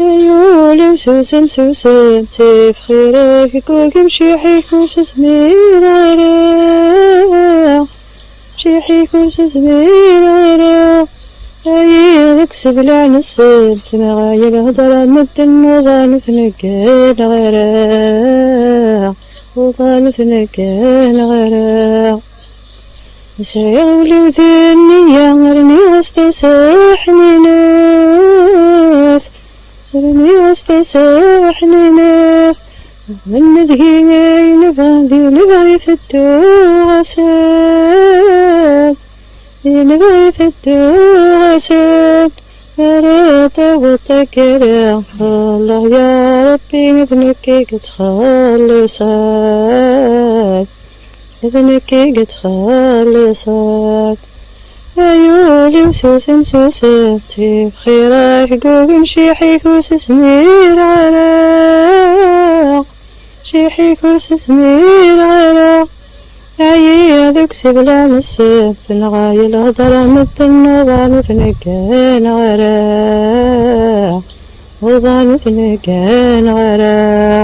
يولي وسوسن سوسن تفخيرك كوك مشيحي كوس سمير غيرك مشيحي كوس سمير غيرك أيدك سبلع نصيب تمغايل هضر مدن وظان ثنكين غيرك وظان ثنكين غيرك سيولي وذني يغرني واستساحني ناف رني واستساحني ناف من ذهي نبغي لغاية التوغسان لغاية التوغسان مرات وتكرا الله يا ربي مثلك تخلصك مثلك تخلصك أيولي وسوسن سوسن تبخيرك قوق مشيحي كوس سمير غرق مشيحي كوس سمير غرق عياذك سبلا نسب ثنغايل هضر مدن وظان ثنكان غرق وظان ثنكان غرق